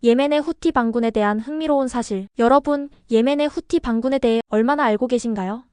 예멘의 후티 반군에 대한 흥미로운 사실. 여러분, 예멘의 후티 반군에 대해 얼마나 알고 계신가요?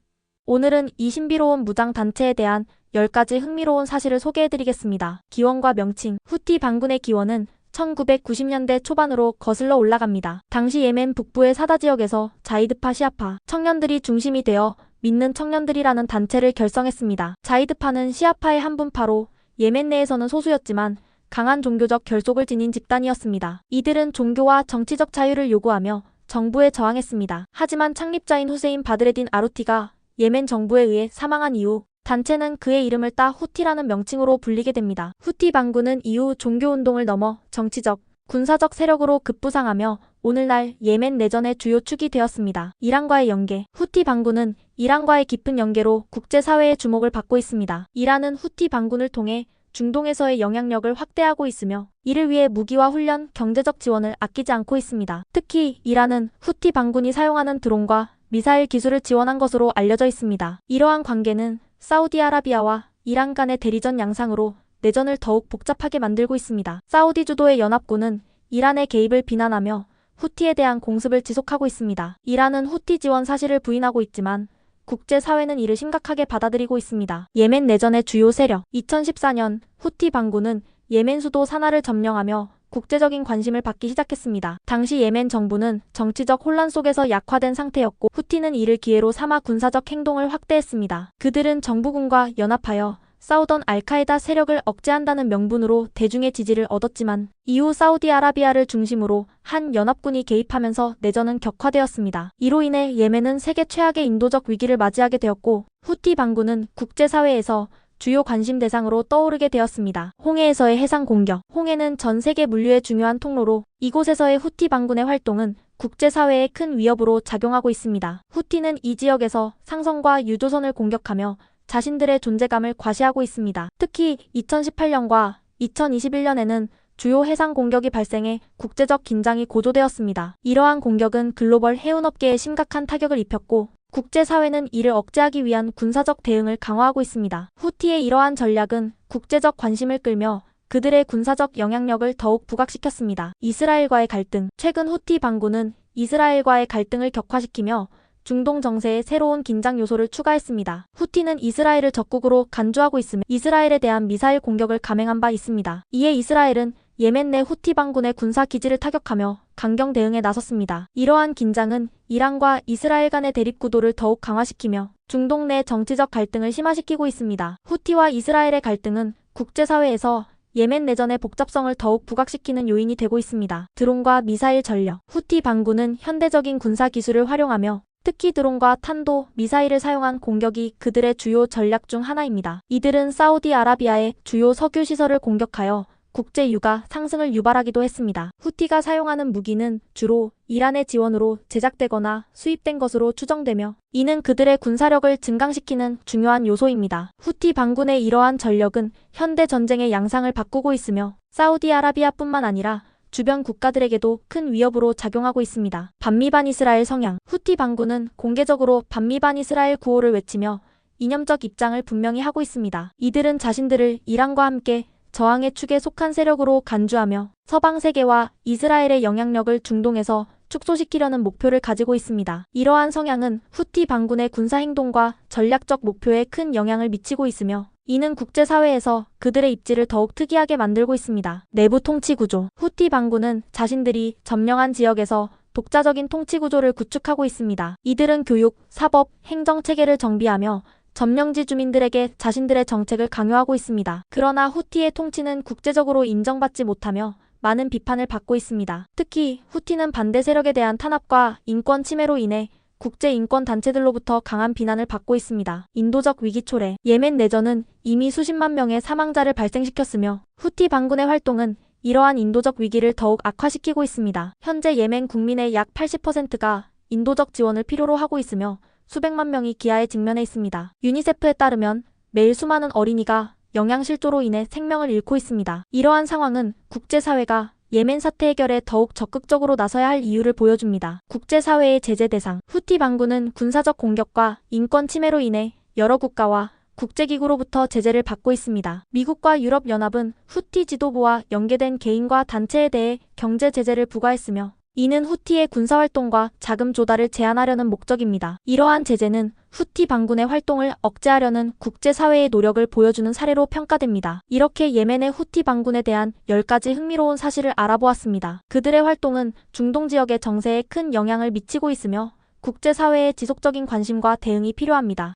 오늘은 이 신비로운 무장 단체에 대한 10가지 흥미로운 사실을 소개해드리겠습니다. 기원과 명칭. 후티 반군의 기원은 1990년대 초반으로 거슬러 올라갑니다. 당시 예멘 북부의 사다 지역에서 자이드파 시아파 청년들이 중심이 되어 믿는 청년들이라는 단체를 결성했습니다. 자이드파는 시아파의 한 분파로 예멘 내에서는 소수였지만 강한 종교적 결속을 지닌 집단이었습니다. 이들은 종교와 정치적 자유를 요구하며 정부에 저항했습니다. 하지만 창립자인 후세인 바드레딘 아루티가 예멘 정부에 의해 사망한 이후 단체는 그의 이름을 따 후티라는 명칭으로 불리게 됩니다. 후티 반군은 이후 종교운동을 넘어 정치적, 군사적 세력으로 급부상하며 오늘날 예멘 내전의 주요 축이 되었습니다. 이란과의 연계. 후티 반군은 이란과의 깊은 연계로 국제사회의 주목을 받고 있습니다. 이란은 후티 반군을 통해 중동에서의 영향력을 확대하고 있으며 이를 위해 무기와 훈련, 경제적 지원을 아끼지 않고 있습니다. 특히 이란은 후티 반군이 사용하는 드론과 미사일 기술을 지원한 것으로 알려져 있습니다. 이러한 관계는 사우디아라비아와 이란 간의 대리전 양상으로 내전을 더욱 복잡하게 만들고 있습니다. 사우디 주도의 연합군은 이란의 개입을 비난하며 후티에 대한 공습을 지속하고 있습니다. 이란은 후티 지원 사실을 부인하고 있지만 국제사회는 이를 심각하게 받아들이고 있습니다. 예멘 내전의 주요 세력. 2014년 후티 반군은 예멘 수도 사나를 점령하며 국제적인 관심을 받기 시작했습니다. 당시 예멘 정부는 정치적 혼란 속에서 약화된 상태였고 후티는 이를 기회로 삼아 군사적 행동을 확대했습니다. 그들은 정부군과 연합하여 싸우던 알카에다 세력을 억제한다는 명분으로 대중의 지지를 얻었지만 이후 사우디아라비아를 중심으로 한 연합군이 개입하면서 내전은 격화되었습니다. 이로 인해 예멘은 세계 최악의 인도적 위기를 맞이하게 되었고 후티 반군은 국제사회에서 주요 관심 대상으로 떠오르게 되었습니다. 홍해에서의 해상 공격. 홍해는 전 세계 물류의 중요한 통로로 이곳에서의 후티 반군의 활동은 국제사회에 큰 위협으로 작용하고 있습니다. 후티는 이 지역에서 상선과 유조선을 공격하며 자신들의 존재감을 과시하고 있습니다. 특히 2018년과 2021년에는 주요 해상 공격이 발생해 국제적 긴장이 고조되었습니다. 이러한 공격은 글로벌 해운업계에 심각한 타격을 입혔고 국제사회는 이를 억제하기 위한 군사적 대응을 강화하고 있습니다. 후티의 이러한 전략은 국제적 관심을 끌며 그들의 군사적 영향력을 더욱 부각시켰습니다. 이스라엘과의 갈등. 최근 후티 반군은 이스라엘과의 갈등을 격화시키며 중동 정세에 새로운 긴장 요소를 추가했습니다. 후티는 이스라엘을 적국으로 간주하고 있으며 이스라엘에 대한 미사일 공격을 감행한 바 있습니다. 이에 이스라엘은 예멘 내 후티 반군의 군사 기지를 타격하며 강경 대응에 나섰습니다. 이러한 긴장은 이란과 이스라엘 간의 대립 구도를 더욱 강화시키며 중동 내 정치적 갈등을 심화시키고 있습니다. 후티와 이스라엘의 갈등은 국제사회에서 예멘 내전의 복잡성을 더욱 부각시키는 요인이 되고 있습니다. 드론과 미사일 전력. 후티 반군은 현대적인 군사 기술을 활용하며 특히 드론과 탄도, 미사일을 사용한 공격이 그들의 주요 전략 중 하나입니다. 이들은 사우디아라비아의 주요 석유 시설을 공격하여 국제 유가 상승을 유발하기도 했습니다. 후티가 사용하는 무기는 주로 이란의 지원으로 제작되거나 수입된 것으로 추정되며 이는 그들의 군사력을 증강시키는 중요한 요소입니다. 후티 반군의 이러한 전력은 현대 전쟁의 양상을 바꾸고 있으며 사우디아라비아뿐만 아니라 주변 국가들에게도 큰 위협으로 작용하고 있습니다. 반미 반이스라엘 성향. 후티 반군은 공개적으로 반미 반이스라엘 구호를 외치며 이념적 입장을 분명히 하고 있습니다. 이들은 자신들을 이란과 함께 저항의 축에 속한 세력으로 간주하며 서방 세계와 이스라엘의 영향력을 중동에서 축소시키려는 목표를 가지고 있습니다. 이러한 성향은 후티 반군의 군사 행동과 전략적 목표에 큰 영향을 미치고 있으며 이는 국제사회에서 그들의 입지를 더욱 특이하게 만들고 있습니다. 내부 통치 구조. 후티 반군은 자신들이 점령한 지역에서 독자적인 통치 구조를 구축하고 있습니다. 이들은 교육, 사법, 행정 체계를 정비하며 점령지 주민들에게 자신들의 정책을 강요하고 있습니다. 그러나 후티의 통치는 국제적으로 인정받지 못하며 많은 비판을 받고 있습니다. 특히 후티는 반대 세력에 대한 탄압과 인권 침해로 인해 국제인권단체들로부터 강한 비난을 받고 있습니다. 인도적 위기 초래. 예멘 내전은 이미 수십만 명의 사망자를 발생시켰으며 후티 반군의 활동은 이러한 인도적 위기를 더욱 악화시키고 있습니다. 현재 예멘 국민의 약 80%가 인도적 지원을 필요로 하고 있으며 수백만 명이 기아에 직면해 있습니다. 유니세프에 따르면 매일 수많은 어린이가 영양실조로 인해 생명을 잃고 있습니다. 이러한 상황은 국제사회가 예멘 사태 해결에 더욱 적극적으로 나서야 할 이유를 보여줍니다. 국제사회의 제재 대상. 후티 반군은 군사적 공격과 인권 침해로 인해 여러 국가와 국제기구로부터 제재를 받고 있습니다. 미국과 유럽연합은 후티 지도부와 연계된 개인과 단체에 대해 경제 제재를 부과했으며 이는 후티의 군사활동과 자금 조달을 제한하려는 목적입니다. 이러한 제재는 후티 반군의 활동을 억제하려는 국제사회의 노력을 보여주는 사례로 평가됩니다. 이렇게 예멘의 후티 반군에 대한 10가지 흥미로운 사실을 알아보았습니다. 그들의 활동은 중동 지역의 정세에 큰 영향을 미치고 있으며 국제사회의 지속적인 관심과 대응이 필요합니다.